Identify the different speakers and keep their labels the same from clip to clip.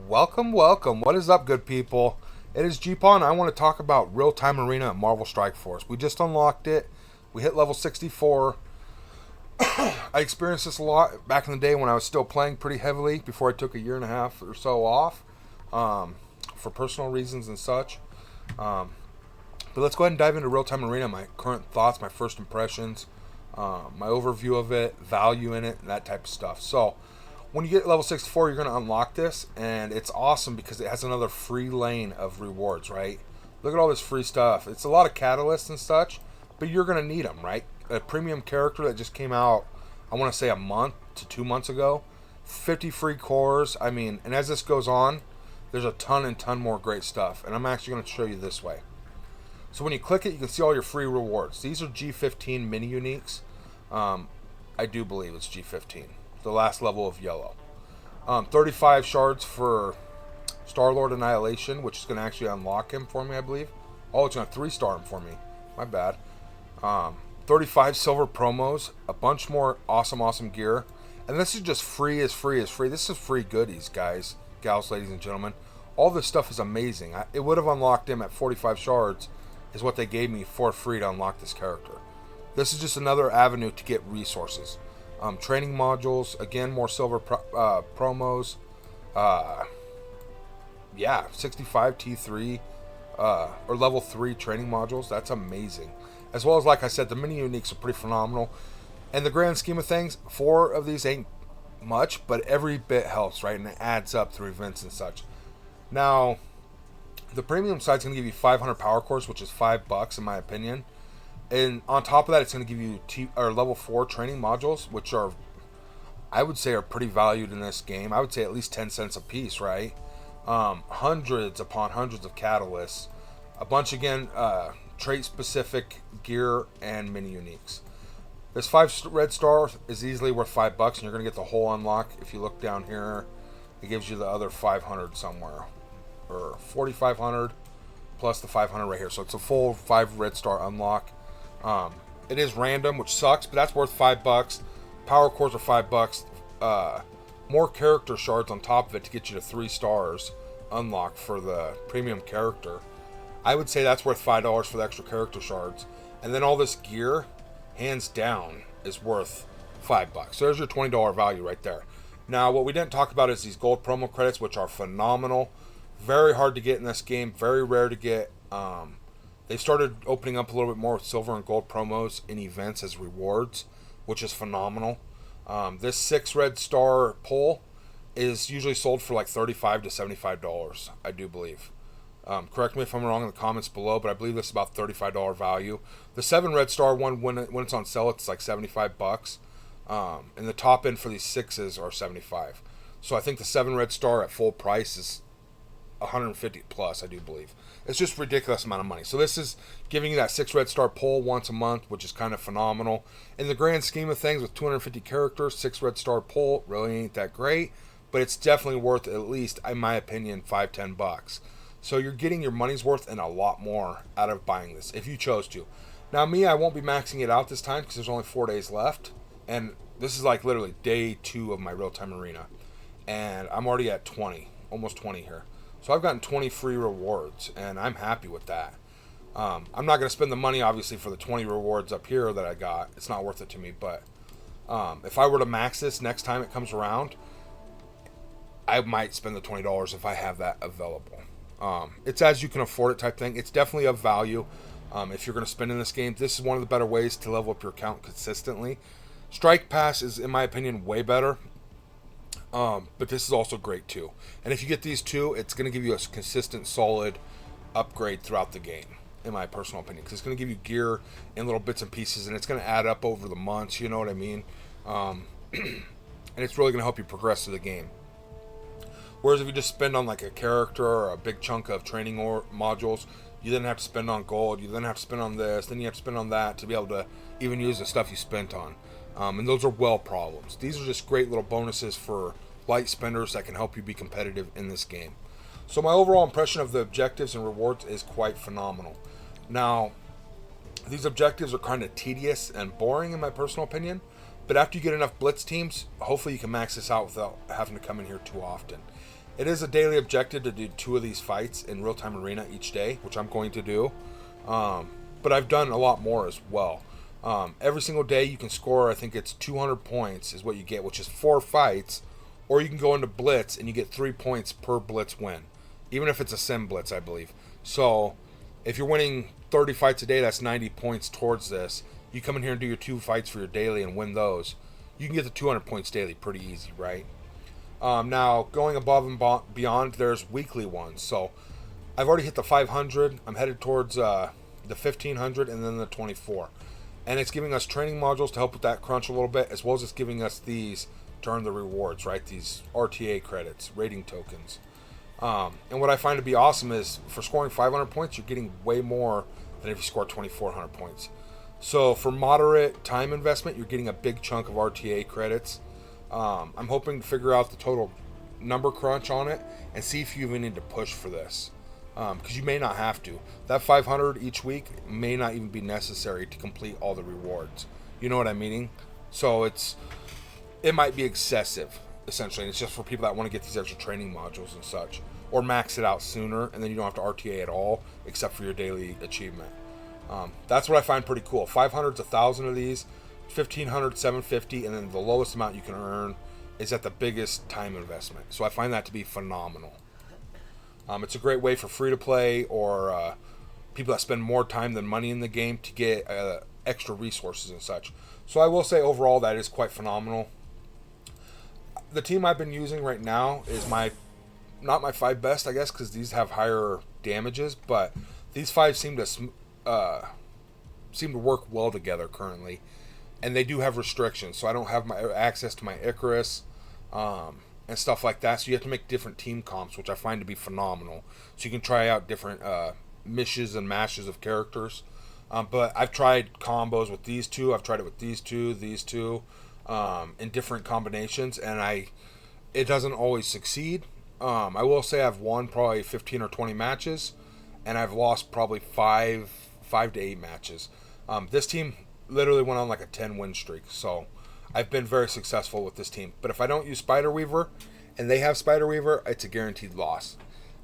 Speaker 1: Welcome, welcome. What is up, good people? It is Jeepon. I want to talk about Real Time Arena at Marvel Strike Force. We just unlocked it. We hit level 64. I experienced this a lot back in the day when I was still playing pretty heavily before I took a year and a half or so off for personal reasons and such. But let's go ahead and dive into Real Time Arena. My current thoughts, my first impressions, my overview of it, value in it, and that type of stuff. So, when you get level 64, you're going to unlock this, and it's awesome because it has another free lane of rewards, right? Look at all this free stuff. It's a lot of catalysts and such, but you're going to need them, right? A premium character that just came out, I want to say a month to 2 months ago. 50 free cores. I mean, and as this goes on, there's a ton and ton more great stuff, and I'm actually going to show you this way. So when you click it, you can see all your free rewards. These are G15 mini uniques. I do believe it's G15. The last level of yellow. 35 shards for Star-Lord Annihilation, which is going to actually unlock him for me, I believe. Oh, it's going to 3-star him for me. My bad. 35 silver promos. A bunch more awesome gear. And this is just free as free as free. This is free goodies, guys, gals, ladies, and gentlemen. All this stuff is amazing. It would have unlocked him at 45 shards, is what they gave me for free to unlock this character. This is just another avenue to get resources. Training modules, again, more silver promos. Yeah, 65 T3 or level 3 training modules. That's amazing. As well as, like I said, the mini uniques are pretty phenomenal. And the grand scheme of things, 4 of these ain't much, but every bit helps, right? And it adds up through events and such. Now, the premium side's going to give you 500 power cores, which is $5 in my opinion. And on top of that, it's going to give you level 4 training modules, which are, I would say, are pretty valued in this game. I would say at least 10 cents a piece, right? Hundreds upon hundreds of catalysts. A bunch, again, trait-specific gear and mini uniques. This 5 red star is easily worth $5, and you're going to get the whole unlock. If you look down here, it gives you the other 500 somewhere. Or 4,500 plus the 500 right here. So it's a full 5 red star unlock. It is random, which sucks, but that's worth $5. Power cores are $5. More character shards on top of it to get you to 3 stars unlock for the premium character. I would say that's worth $5 for the extra character shards. And then all this gear, hands down, is worth $5. So there's your $20 value right there. Now, what we didn't talk about is these gold promo credits, which are phenomenal. Very hard to get in this game. Very rare to get. They started opening up a little bit more with silver and gold promos in events as rewards, which is phenomenal. This 6 red star pull is usually sold for like $35 to $75, I do believe. Correct me if I'm wrong in the comments below, but I believe this is about $35 value. The 7 red star one, when it's on sale, it's like $75. And the top end for these 6s are $75. So I think the 7 red star at full price is 150 plus, I do believe. It's just a ridiculous amount of money. So this is giving you that 6 red star pull once a month, which is kind of phenomenal. In the grand scheme of things, with 250 characters, 6 red star pull really ain't that great, but it's definitely worth at least, in my opinion, $5-10. So you're getting your money's worth and a lot more out of buying this if you chose to. Now me, I won't be maxing it out this time because there's only 4 days left, and this is like literally day 2 of my real time arena, and I'm already at 20, almost 20 here. So I've gotten 20 free rewards, and I'm happy with that. I'm not going to spend the money, obviously, for the 20 rewards up here that I got. It's not worth it to me, but if I were to max this next time it comes around, I might spend the $20 if I have that available. It's as you can afford it type thing. It's definitely of value if you're going to spend in this game. This is one of the better ways to level up your account consistently. Strike Pass is, in my opinion, way better. But this is also great too. And if you get these two, it's going to give you a consistent, solid upgrade throughout the game, in my personal opinion. Because it's going to give you gear in little bits and pieces, and it's going to add up over the months, you know what I mean? And it's really going to help you progress through the game. Whereas if you just spend on like a character or a big chunk of training or modules, you then have to spend on gold, you then have to spend on this, then you have to spend on that to be able to even use the stuff you spent on. And those are well problems. These are just great little bonuses for light spenders that can help you be competitive in this game. So my overall impression of the objectives and rewards is quite phenomenal. Now, these objectives are kind of tedious and boring in my personal opinion, but after you get enough blitz teams, hopefully you can max this out without having to come in here too often. It is a daily objective to do 2 of these fights in real-time arena each day, which I'm going to do. But I've done a lot more as well. Every single day you can score, I think it's 200 points is what you get, which is 4 fights. Or you can go into blitz and you get 3 points per blitz win, even if it's a sim blitz, I believe. So if you're winning 30 fights a day, that's 90 points towards this. You come in here and do your 2 fights for your daily and win those. You can get the 200 points daily pretty easy, right? Now, going above and beyond, there's weekly ones. So I've already hit the 500. I'm headed towards the 1500 and then the 24. And it's giving us training modules to help with that crunch a little bit, as well as it's giving us these to earn the rewards, right? These R.T.A. credits, rating tokens. And what I find to be awesome is for scoring 500 points, you're getting way more than if you score 2,400 points. So for moderate time investment, you're getting a big chunk of R.T.A. credits. I'm hoping to figure out the total number crunch on it and see if you even need to push for this. Because you may not have to. That 500 each week may not even be necessary to complete all the rewards. You know what I'm meaning? So it might be excessive, essentially. And it's just for people that want to get these extra training modules and such. Or max it out sooner, and then you don't have to RTA at all, except for your daily achievement. That's what I find pretty cool. 500's 1,000 of these, 1,500, 750, and then the lowest amount you can earn is at the biggest time investment. So I find that to be phenomenal. It's a great way for free-to-play or people that spend more time than money in the game to get extra resources and such. So I will say overall that is quite phenomenal. The team I've been using right now is not my 5 best, I guess, because these have higher damages, but these 5 seem to work well together currently, and they do have restrictions, so I don't have my access to my Icarus and stuff like that. So you have to make different team comps, which I find to be phenomenal. So you can try out different mishes and mashes of characters. But I've tried combos with these 2. I've tried it with these 2, in different combinations, and it doesn't always succeed. I will say I've won probably 15 or 20 matches, and I've lost probably 5 to 8 matches. This team literally went on like a 10-win streak, so I've been very successful with this team. But if I don't use Spider Weaver, and they have Spider Weaver, it's a guaranteed loss.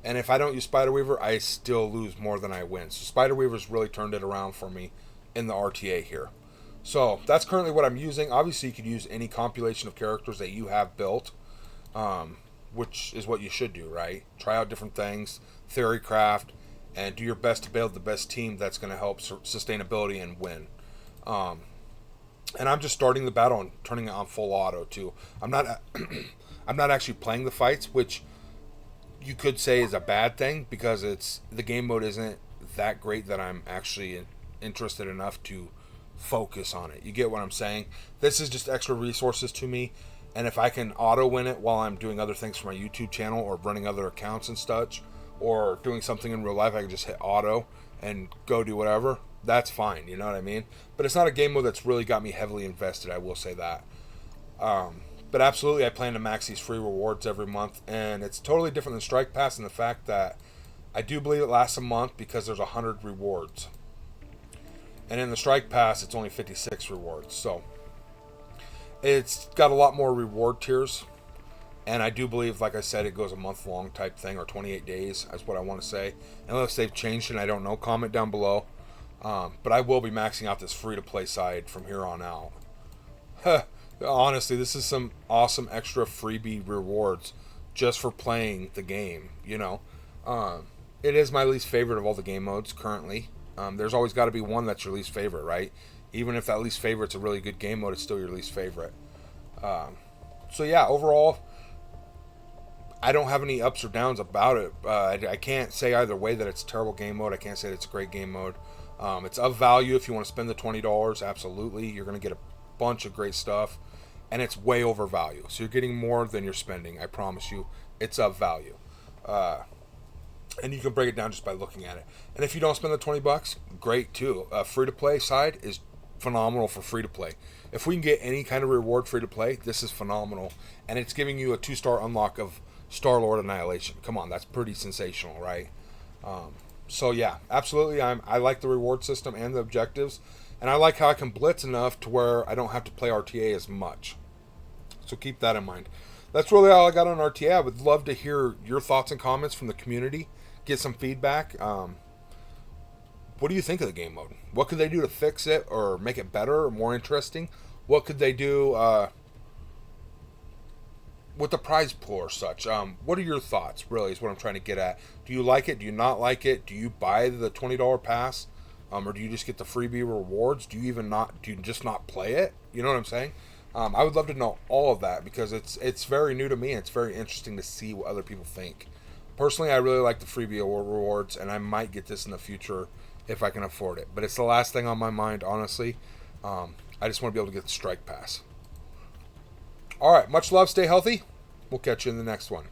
Speaker 1: And if I don't use Spider Weaver, I still lose more than I win. So Spider Weaver's really turned it around for me in the R.T.A. here. So that's currently what I'm using. Obviously, you could use any compilation of characters that you have built, which is what you should do, right? Try out different things, theory craft, and do your best to build the best team that's going to help sustainability and win. And I'm just starting the battle and turning it on full auto too. I'm not I'm not actually playing the fights, which you could say is a bad thing because the game mode isn't that great that I'm actually interested enough to focus on it. You get what I'm saying? This is just extra resources to me, and if I can auto win it while I'm doing other things for my YouTube channel or running other accounts and such, or doing something in real life, I can just hit auto and go do whatever. That's fine, you know what I mean? But it's not a game mode that's really got me heavily invested, I will say that. But absolutely, I plan to max these free rewards every month, and it's totally different than Strike Pass in the fact that I do believe it lasts a month because there's 100 rewards. And in the Strike Pass, it's only 56 rewards. So it's got a lot more reward tiers. And I do believe, like I said, it goes a month-long type thing, or 28 days, that's what I want to say. Unless they've changed and I don't know, comment down below. But I will be maxing out this free-to-play side from here on out. Honestly, this is some awesome extra freebie rewards just for playing the game, you know. It is my least favorite of all the game modes currently. There's always got to be one that's your least favorite, right? Even if that least favorite's a really good game mode, it's still your least favorite. So yeah, overall, I don't have any ups or downs about it. I can't say either way that it's a terrible game mode. I can't say that it's a great game mode. It's of value if you want to spend the $20. Absolutely, you're going to get a bunch of great stuff, and it's way over value. So you're getting more than you're spending. I promise you, it's of value. And you can break it down just by looking at it. And if you don't spend the $20, great too. Free-to-play side is phenomenal for free-to-play. If we can get any kind of reward free-to-play, this is phenomenal. And it's giving you a 2-star unlock of Star-Lord Annihilation. Come on, that's pretty sensational, right? So yeah, absolutely. I like the reward system and the objectives. And I like how I can blitz enough to where I don't have to play R.T.A. as much. So keep that in mind. That's really all I got on R.T.A. I would love to hear your thoughts and comments from the community. Get some feedback. What do you think of the game mode? What could they do to fix it or make it better or more interesting? What could they do with the prize pool or such? What are your thoughts, really, is what I'm trying to get at. Do you like it? Do you not like it? Do you buy the $20 pass? Or do you just get the freebie rewards? Do you just not play it? You know what I'm saying? I would love to know all of that because it's very new to me and it's very interesting to see what other people think. Personally, I really like the freebie rewards, and I might get this in the future if I can afford it. But it's the last thing on my mind, honestly. I just want to be able to get the strike pass. All right, much love. Stay healthy. We'll catch you in the next one.